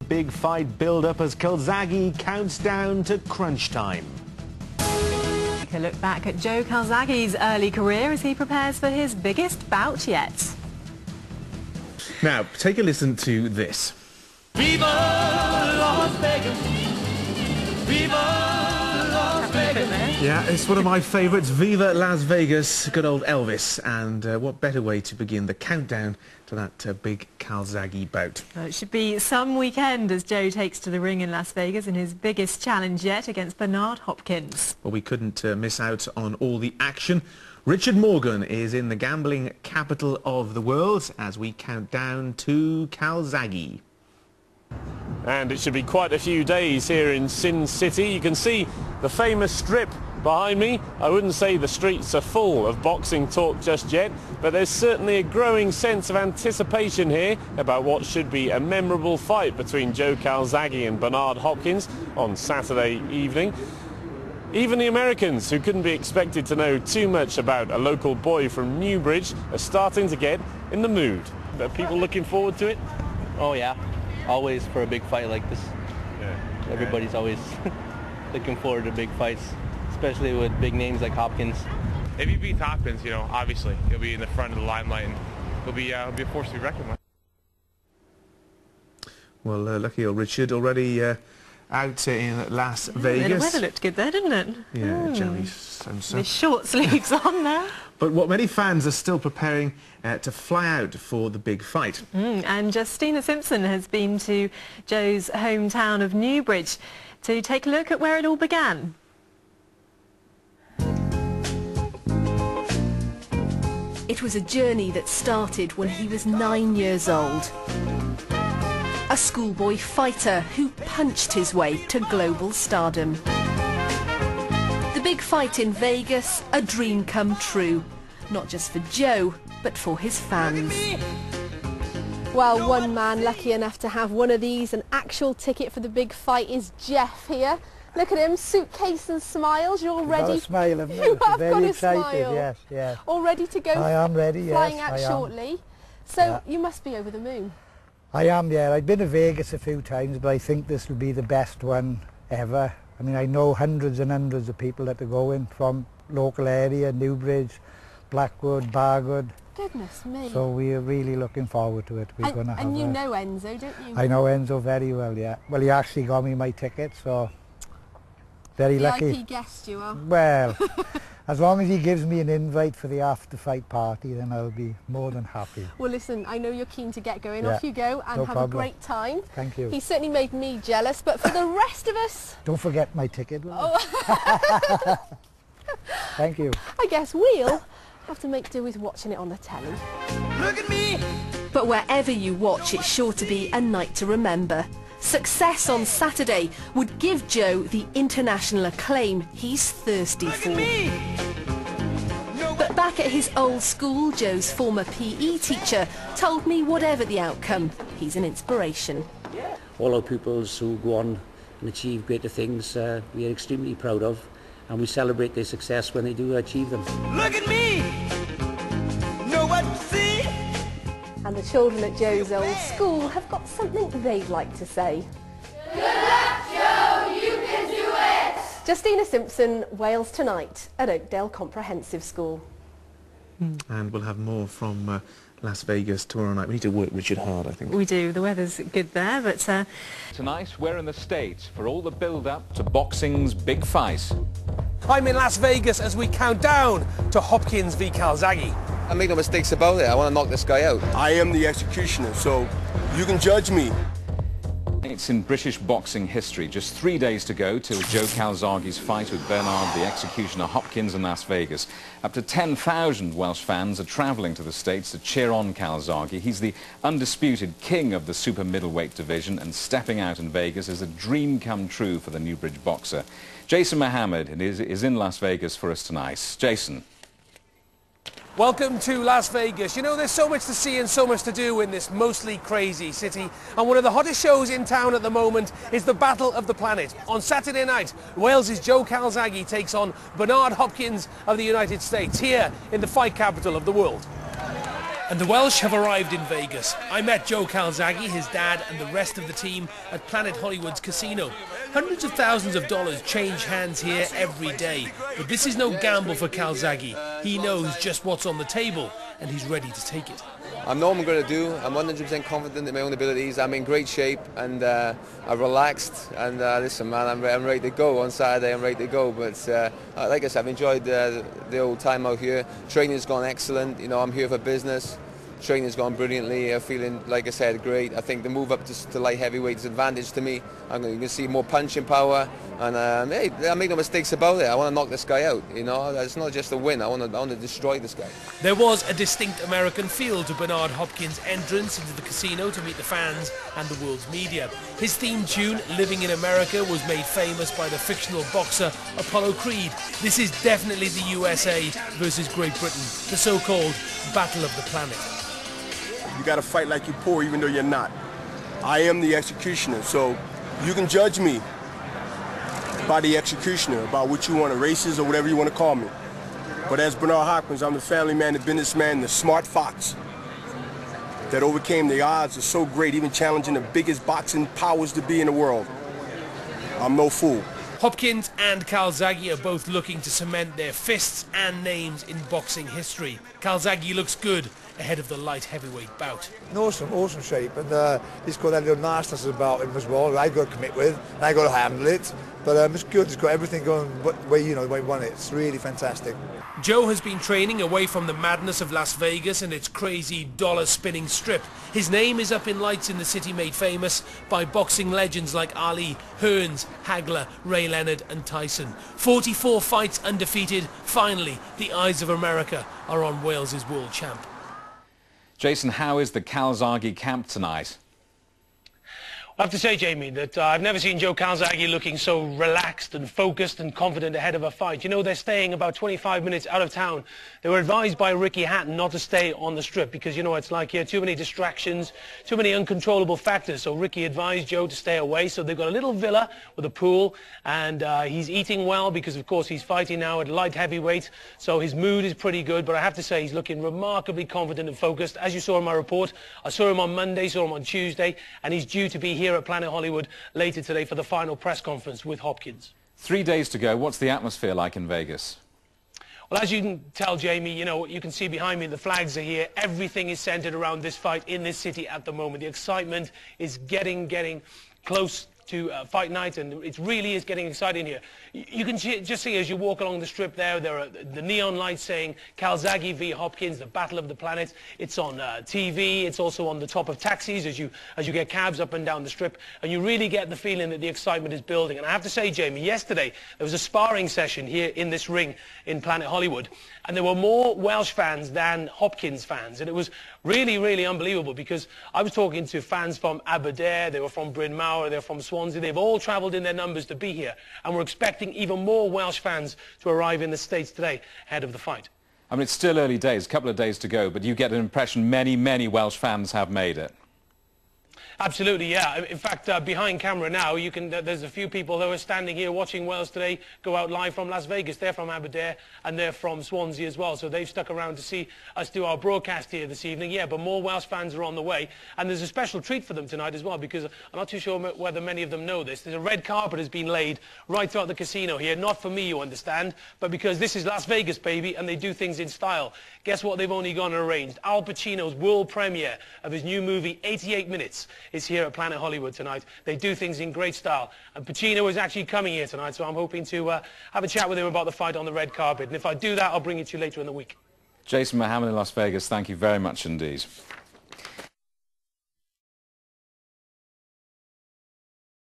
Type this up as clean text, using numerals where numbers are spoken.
Big fight build-up as Calzaghe counts down to crunch time. Take a look back at Joe Calzaghe's early career as he prepares for his biggest bout yet. Now, take a listen to this. Viva Las Vegas! Viva Las Vegas! Yeah, it's one of my favourites, Viva Las Vegas, good old Elvis. And what better way to begin the countdown to that big Calzaghe bout. Well, it should be some weekend as Joe takes to the ring in Las Vegas in his biggest challenge yet against Bernard Hopkins. Well, we couldn't miss out on all the action. Richard Morgan is in the gambling capital of the world as we count down to Calzaghe. And it should be quite a few days here in Sin City. You can see the famous strip behind me. I wouldn't say the streets are full of boxing talk just yet, but there's certainly a growing sense of anticipation here about what should be a memorable fight between Joe Calzaghe and Bernard Hopkins on Saturday evening. Even the Americans, who couldn't be expected to know too much about a local boy from Newbridge, are starting to get in the mood. Are people looking forward to it? Oh yeah, always for a big fight like this. Yeah. Everybody's always looking forward to big fights, especially with big names like Hopkins. If he beats Hopkins, you know, obviously he'll be in the front of the limelight and he'll be a force to be reckoned with. Well, lucky old Richard already out in Las Vegas. The weather looked good there, didn't it? Yeah, generally so. With short sleeves on there. But what many fans are still preparing to fly out for the big fight. And Justina Simpson has been to Joe's hometown of Newbridge to take a look at where it all began. It was a journey that started when he was 9 years old. A schoolboy fighter who punched his way to global stardom. The big fight in Vegas, a dream come true. Not just for Joe, but for his fans. Well, one man lucky enough to have one of these, an actual ticket for the big fight, is Jeff here. Look at him, suitcase and smiles. You're all ready. Got a smile, haven't You have very got a excited, smile. yes, yes. All ready to go. I am ready, flying yes, out I am. shortly. So you must be over the moon. I am, yeah. I've been to Vegas a few times, but I think this will be the best one ever. I mean, I know hundreds and hundreds of people that are going from local area, Newbridge, Blackwood, Bargood. Goodness me. So we're really looking forward to it. We're going to have and you know Enzo, don't you? I know Enzo very well, yeah. Well, he actually got me my ticket, so very lucky. VIP guest you are. Well, as long as he gives me an invite for the after-fight party, then I'll be more than happy. Well, listen, I know you're keen to get going. Yeah, Off you go and no have problem. a great time. Thank you. He certainly made me jealous, but for the rest of us... Don't forget my ticket. Oh. Thank you. I guess we'll have to make do with watching it on the telly. Look at me! But wherever you watch, it's sure to be a night to remember. Success on Saturday would give Joe the international acclaim he's thirsty for. But back at his old school, Joe's former PE teacher told me whatever the outcome, he's an inspiration. All our pupils who go on and achieve greater things, we are extremely proud of, and we celebrate their success when they do achieve them. Look at me! Know what you see? And the children at Joe's old school have got something they'd like to say. Good luck, Joe! You can do it! Justina Simpson, Wales Tonight at Oakdale Comprehensive School. And we'll have more from Las Vegas tomorrow night. We need to work Richard hard, I think. We do. The weather's good there, but... Tonight, we're in the States for all the build-up to boxing's big fight. I'm in Las Vegas as we count down to Hopkins v Calzaghe. I make no mistakes about it. I want to knock this guy out. I am the executioner, so you can judge me. It's in British boxing history. Just 3 days to go till Joe Calzaghe's fight with Bernard the Executioner Hopkins in Las Vegas. Up to 10,000 Welsh fans are travelling to the States to cheer on Calzaghe. He's the undisputed king of the super middleweight division, and stepping out in Vegas is a dream come true for the Newbridge boxer. Jason Mohammed is in Las Vegas for us tonight. Jason. Welcome to Las Vegas. You know, there's so much to see and so much to do in this mostly crazy city. And one of the hottest shows in town at the moment is the Battle of the Planet. On Saturday night, Wales's Joe Calzaghe takes on Bernard Hopkins of the United States here in the fight capital of the world. And the Welsh have arrived in Vegas. I met Joe Calzaghe, his dad, and the rest of the team at Planet Hollywood's casino. Hundreds of thousands of dollars change hands here every day. But this is no gamble for Calzaghe. He knows just what's on the table, and he's ready to take it. I know what I'm going to do. I'm 100% confident in my own abilities. I'm in great shape, and I'm relaxed. And listen, man, I'm ready to go. On Saturday, I'm ready to go. But like I said, I've enjoyed the old time out here. Training's gone excellent. You know, I'm here for business. Training's gone brilliantly. I'm feeling, like I said, great. I think the move up to light heavyweight is an advantage to me. You can see more punching power, and hey, I make no mistakes about it. I want to knock this guy out. You know, it's not just a win. I want to destroy this guy. There was a distinct American feel to Bernard Hopkins' entrance into the casino to meet the fans and the world's media. His theme tune, "Living in America," was made famous by the fictional boxer Apollo Creed. This is definitely the USA versus Great Britain, the so-called Battle of the Planet. You got to fight like you're poor even though you're not. I am the executioner, so you can judge me by the executioner, about what you want to, races or whatever you want to call me. But as Bernard Hopkins, I'm the family man, the businessman, the smart fox that overcame the odds are so great, even challenging the biggest boxing powers to be in the world. I'm no fool. Hopkins and Calzaghe are both looking to cement their fists and names in boxing history. Calzaghe looks good ahead of the light heavyweight bout. In awesome shape, and he's got that little nastiness about him as well. I've got to commit with, and I've got to handle it. But it's good. It's got everything going the way the way he won it. It's really fantastic. Joe has been training away from the madness of Las Vegas and its crazy dollar-spinning strip. His name is up in lights in the city made famous by boxing legends like Ali, Hearns, Hagler, Ray Leonard and Tyson. 44 fights undefeated. Finally, the eyes of America are on Wales's world champ. Jason, how is the Calzaghe camp tonight? I have to say, Jamie, that I've never seen Joe Calzaghe looking so relaxed and focused and confident ahead of a fight. You know, they're staying about 25 minutes out of town. They were advised by Ricky Hatton not to stay on the strip because, you know, it's like here, too many distractions, too many uncontrollable factors. So Ricky advised Joe to stay away. So they've got a little villa with a pool, and he's eating well because, of course, he's fighting now at light heavyweight. So his mood is pretty good, but I have to say he's looking remarkably confident and focused. As you saw in my report, I saw him on Monday, saw him on Tuesday, and he's due to be here at Planet Hollywood later today for the final press conference with Hopkins. 3 days to go. What's the atmosphere like in Vegas? Well, as you can tell, Jamie, you know, you can see behind me the flags are here. Everything is centered around this fight in this city at the moment. The excitement is getting close to fight night, and it really is getting exciting here. You can just see as you walk along the strip there are the neon lights saying Calzaghe v Hopkins, the Battle of the Planet. It's on TV. It's also on the top of taxis as you get cabs up and down the strip, and you really get the feeling that the excitement is building. And I have to say, Jamie, yesterday there was a sparring session here in this ring in Planet Hollywood, and there were more Welsh fans than Hopkins fans, and it was really unbelievable because I was talking to fans from Aberdare, they were from Bryn Mawr, they were from Swansea. They've all travelled in their numbers to be here, and we're expecting even more Welsh fans to arrive in the States today ahead of the fight. I mean, it's still early days, a couple of days to go, but you get an impression many Welsh fans have made it. Absolutely, yeah. In fact, behind camera now, there's a few people who are standing here watching Wales today go out live from Las Vegas. They're from Aberdare and they're from Swansea as well. So they've stuck around to see us do our broadcast here this evening. Yeah, but more Welsh fans are on the way. And there's a special treat for them tonight as well, because I'm not too sure whether many of them know this. There's a red carpet has been laid right throughout the casino here. Not for me, you understand, but because this is Las Vegas, baby, and they do things in style. Guess what they've only gone and arranged? Al Pacino's world premiere of his new movie, 88 Minutes, is here at Planet Hollywood tonight. They do things in great style. And Pacino is actually coming here tonight, so I'm hoping to have a chat with him about the fight on the red carpet. And if I do that, I'll bring it to you later in the week. Jason Mohammed in Las Vegas, thank you very much indeed.